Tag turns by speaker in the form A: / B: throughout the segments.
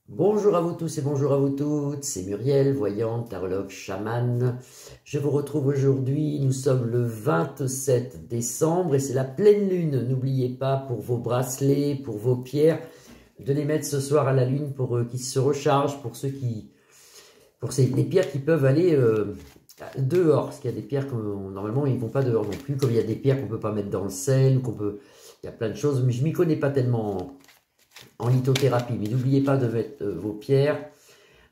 A: Bonjour à vous tous et bonjour à vous toutes, c'est Muriel, voyante, tarologue, chamane. Je vous retrouve aujourd'hui, nous sommes le 27 décembre et c'est la pleine lune. N'oubliez pas pour vos bracelets, pour vos pierres, de les mettre ce soir à la lune pour qu'ils se rechargent, pour ceux qui... les pierres qui peuvent aller dehors, parce qu'il y a des pierres que normalement ils ne vont pas dehors non plus, comme il y a des pierres qu'on ne peut pas mettre dans le sel, il y a plein de choses, mais je ne m'y connais pas tellement en lithothérapie. Mais n'oubliez pas de mettre vos pierres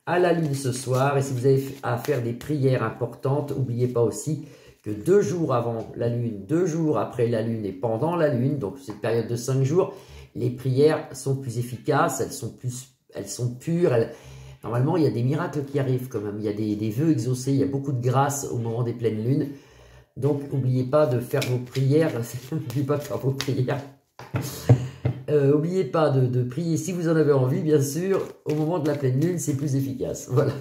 A: à la lune ce soir. Et si vous avez à faire des prières importantes, n'oubliez pas aussi que 2 jours avant la lune, 2 jours après la lune et pendant la lune, donc cette période de 5 jours, les prières sont plus efficaces, elles sont pures. Normalement, il y a des miracles qui arrivent quand même. Il y a des vœux exaucés, il y a beaucoup de grâce au moment des pleines lunes. Donc, n'oubliez pas de faire vos prières. N'oubliez pas de faire vos prières. N'oubliez pas de prier si vous en avez envie, bien sûr. Au moment de la pleine lune, c'est plus efficace. Voilà.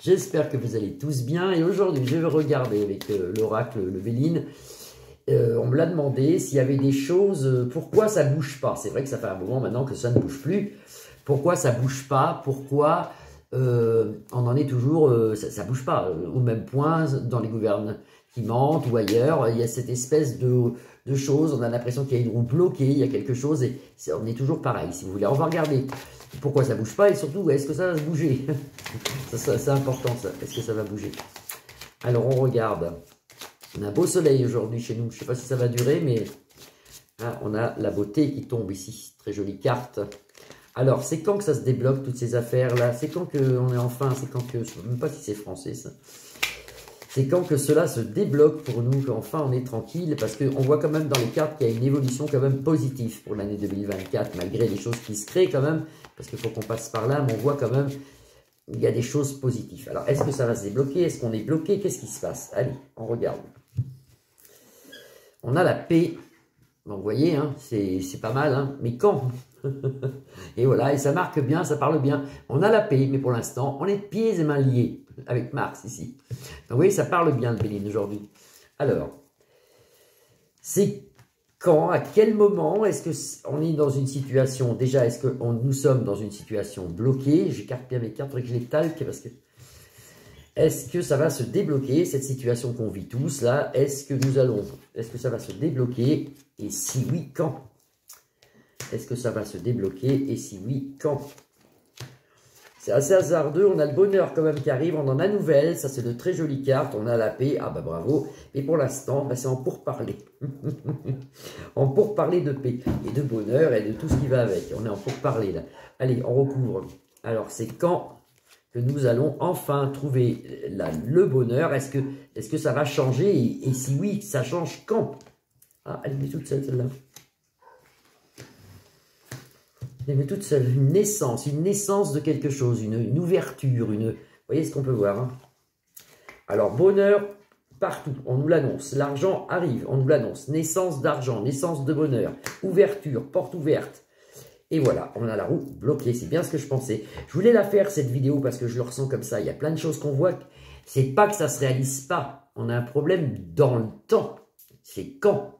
A: J'espère que vous allez tous bien. Et aujourd'hui, je vais regarder avec l'oracle, le Véline. On me l'a demandé s'il y avait des choses, pourquoi ça ne bouge pas. C'est vrai que ça fait un moment maintenant que ça ne bouge plus. Pourquoi ça ne bouge pas? Pourquoi on en est toujours, ça ne bouge pas au même point dans les gouvernements qui mentent ou ailleurs. Il y a cette espèce de choses, on a l'impression qu'il y a une roue bloquée, il y a quelque chose et on est toujours pareil, si vous voulez. On va regarder pourquoi ça ne bouge pas et surtout, est-ce que ça va se bouger? C'est important ça, est-ce que ça va bouger? Alors on regarde, on a un beau soleil aujourd'hui chez nous, je ne sais pas si ça va durer, mais hein, on a la beauté qui tombe ici, très jolie carte. Alors, c'est quand que ça se débloque, toutes ces affaires-là? C'est quand qu'on est enfin, c'est quand que, je ne sais même pas si c'est français, ça. C'est quand que cela se débloque pour nous, qu'enfin on est tranquille, parce qu'on voit quand même dans les cartes qu'il y a une évolution quand même positive pour l'année 2024, malgré les choses qui se créent quand même, parce qu'il faut qu'on passe par là, mais on voit quand même qu'il y a des choses positives. Alors, est-ce que ça va se débloquer? Est-ce qu'on est bloqué? Qu'est-ce qui se passe? Allez, on regarde. On a la paix. Donc, vous voyez, hein, c'est pas mal, hein, mais quand? Et voilà, et ça marque bien, ça parle bien. On a la paix, mais pour l'instant, on est pieds et mains liés avec Mars ici. Donc, vous voyez, ça parle bien le Béline aujourd'hui. Alors, c'est quand, à quel moment est-ce qu'on est dans une situation, déjà, est-ce que nous sommes dans une situation bloquée? J'écarte bien mes cartes, il faudrait que je les talque, parce que est-ce que ça va se débloquer, cette situation qu'on vit tous, là? Est-ce que ça va se débloquer? Et si oui, quand? Est-ce que ça va se débloquer? Et si oui, quand? C'est assez hasardeux. On a le bonheur quand même qui arrive. On en a nouvelle. Ça, c'est de très jolies cartes. On a la paix. Ah bah bravo. Et pour l'instant, bah, c'est en pourparler. En pourparler de paix et de bonheur et de tout ce qui va avec. On est en pourparler là. Allez, on recouvre. Alors, c'est quand que nous allons enfin trouver le bonheur? Est-ce que ça va changer? Et si oui, ça change quand? Ah, elle est toute seule, celle-là. Mais toute seule, une naissance de quelque chose, une ouverture, vous voyez ce qu'on peut voir. Hein? Alors, bonheur partout, on nous l'annonce. L'argent arrive, on nous l'annonce. Naissance d'argent, naissance de bonheur, ouverture, porte ouverte. Et voilà, on a la roue bloquée, c'est bien ce que je pensais. Je voulais la faire, cette vidéo, parce que je le ressens comme ça. Il y a plein de choses qu'on voit. C'est pas que ça se réalise pas. On a un problème dans le temps. C'est quand.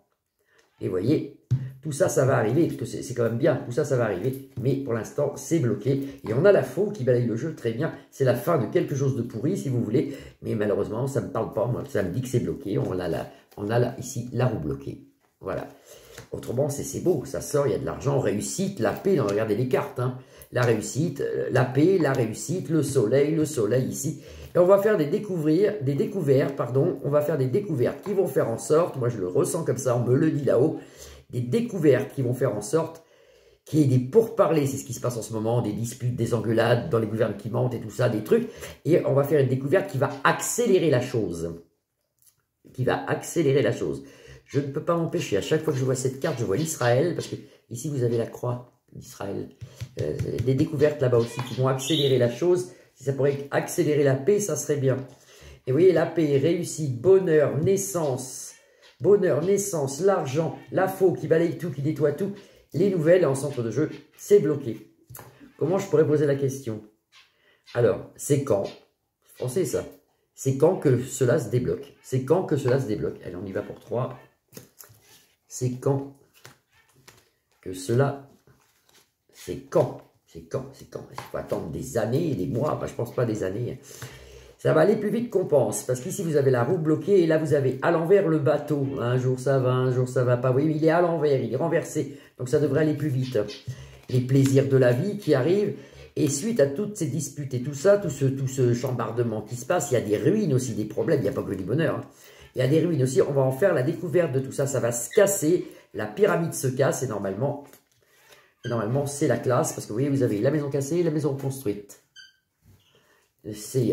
A: Et vous voyez, tout ça, ça va arriver, parce que c'est quand même bien, tout ça, ça va arriver, mais pour l'instant, c'est bloqué. Et on a la faux qui balaye le jeu très bien, c'est la fin de quelque chose de pourri, si vous voulez, mais malheureusement, ça ne me parle pas, moi, ça me dit que c'est bloqué, on a là, ici, la roue bloquée. Voilà. Autrement, c'est beau, ça sort, il y a de l'argent, réussite, la paix, regardez les cartes, hein. La réussite, la paix, la réussite, le soleil ici. Et on va faire on va faire des découvertes qui vont faire en sorte, moi je le ressens comme ça, on me le dit là-haut, des découvertes qui vont faire en sorte qu'il y ait des pourparlers, c'est ce qui se passe en ce moment, des disputes, des engueulades dans les gouvernements qui mentent et tout ça, des trucs. Et on va faire une découverte qui va accélérer la chose. Je ne peux pas m'empêcher, à chaque fois que je vois cette carte, je vois l'Israël, parce que ici vous avez la croix d'Israël. Des découvertes là-bas aussi qui vont accélérer la chose. Si ça pourrait accélérer la paix, ça serait bien. Et vous voyez, la paix, réussite, bonheur, naissance, l'argent, la faux qui balaye tout, qui nettoie tout. Les nouvelles en centre de jeu, c'est bloqué. Comment je pourrais poser la question? Alors, c'est quand? Pensez ça. C'est quand que cela se débloque? C'est quand que cela se débloque? Allez, on y va pour 3. C'est quand que cela... C'est quand? C'est quand? Il faut attendre des années et des mois, enfin, je pense pas des années. Ça va aller plus vite qu'on pense, parce qu'ici vous avez la roue bloquée, et là vous avez à l'envers le bateau. Un jour ça va pas. Oui, il est à l'envers, il est renversé, donc ça devrait aller plus vite. Les plaisirs de la vie qui arrivent, et suite à toutes ces disputes et tout ça, tout ce chambardement qui se passe, il y a des ruines aussi, des problèmes, il n'y a pas que du bonheur. Hein. Il y a des ruines aussi, on va en faire la découverte de tout ça, ça va se casser, la pyramide se casse, et normalement c'est la classe, parce que vous voyez, vous avez la maison cassée et la maison construite.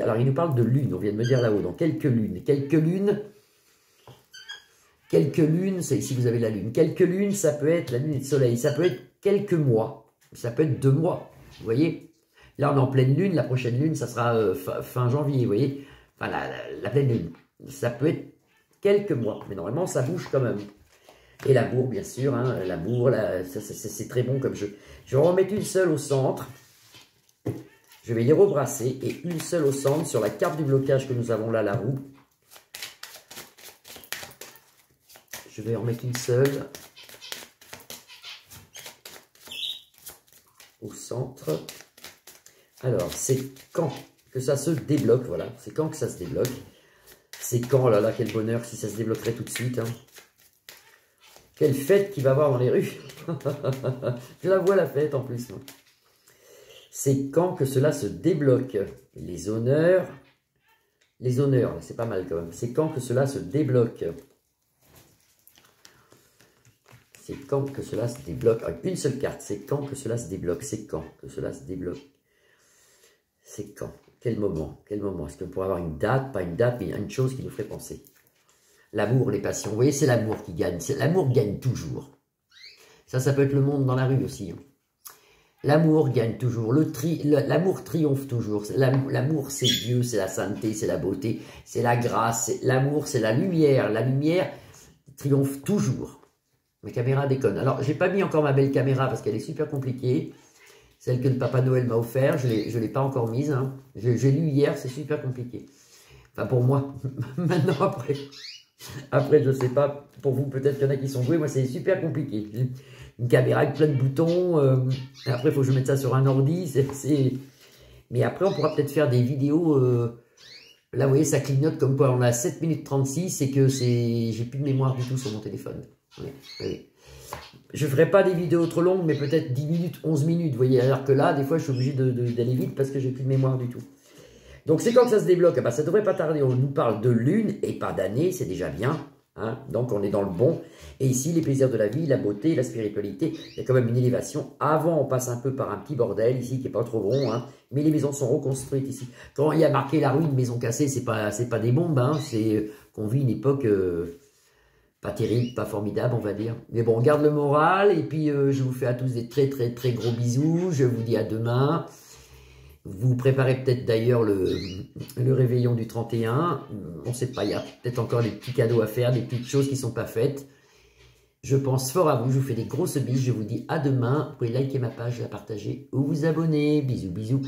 A: Alors, il nous parle de lune, on vient de me dire là-haut, donc quelques lunes, c'est ici vous avez la lune, quelques lunes, ça peut être la lune et le soleil, ça peut être quelques mois, ça peut être 2 mois, vous voyez. Là, on est en pleine lune, la prochaine lune, ça sera fin janvier, vous voyez, enfin, la pleine lune, ça peut être quelques mois, mais normalement, ça bouge quand même. Et l'amour, bien sûr, hein, l'amour, c'est très bon comme jeu. Je vais en remettre une seule au centre. Je vais les rebrasser et une seule au centre sur la carte du blocage que nous avons là, la roue. Je vais en mettre une seule au centre. Alors, c'est quand que ça se débloque, voilà. C'est quand que ça se débloque. C'est quand, oh là là, quel bonheur si ça se débloquerait tout de suite. Hein. Quelle fête qu'il va y avoir dans les rues. Je la vois la fête en plus. Moi. C'est quand que cela se débloque. Les honneurs, c'est pas mal quand même. C'est quand que cela se débloque. C'est quand que cela se débloque. Avec une seule carte, c'est quand que cela se débloque. C'est quand que cela se débloque. C'est quand. Quel moment. Quel moment. Est-ce qu'on pourrait avoir une date, pas une date, mais une chose qui nous ferait penser. L'amour, les passions. Vous voyez, c'est l'amour qui gagne. L'amour gagne toujours. Ça peut être le monde dans la rue aussi. Hein. L'amour gagne toujours, l'amour triomphe toujours. L'amour, c'est Dieu, c'est la sainteté, c'est la beauté, c'est la grâce. L'amour, c'est la lumière. La lumière triomphe toujours. Ma caméra déconne. Alors, j'ai pas mis encore ma belle caméra parce qu'elle est super compliquée. Celle que le Papa Noël m'a offert, je l'ai pas encore mise. Hein. J'ai lu hier, c'est super compliqué. Enfin, pour moi. Maintenant, après, je sais pas. Pour vous, peut-être qu'il y en a qui sont doués. Moi, c'est super compliqué. Une caméra avec plein de boutons. Après, il faut que je mette ça sur un ordi. Mais après, on pourra peut-être faire des vidéos. Là, vous voyez, ça clignote comme quoi on a 7 minutes 36 et que j'ai plus de mémoire du tout sur mon téléphone. Oui. Je ne ferai pas des vidéos trop longues, mais peut-être 10 minutes, 11 minutes. Vous voyez, alors que là, des fois, je suis obligé d'aller vite parce que j'ai plus de mémoire du tout. Donc, c'est quand que ça se débloque. Ah bah, ça ne devrait pas tarder. On nous parle de lune et pas d'année. C'est déjà bien. Hein, donc on est dans le bon. Et ici, les plaisirs de la vie, la beauté, la spiritualité, il y a quand même une élévation. Avant, on passe un peu par un petit bordel ici qui est pas trop bon, hein, mais les maisons sont reconstruites ici. Quand il y a marqué la ruine, maison cassée, c'est pas des bombes, hein, c'est qu'on vit une époque pas terrible, pas formidable, on va dire. Mais bon, on garde le moral et puis je vous fais à tous des très très très gros bisous. Je vous dis à demain. Vous préparez peut-être d'ailleurs le réveillon du 31. On ne sait pas, il y a peut-être encore des petits cadeaux à faire, des petites choses qui ne sont pas faites. Je pense fort à vous, je vous fais des grosses bises. Je vous dis à demain. Vous pouvez liker ma page, la partager ou vous abonner. Bisous, bisous.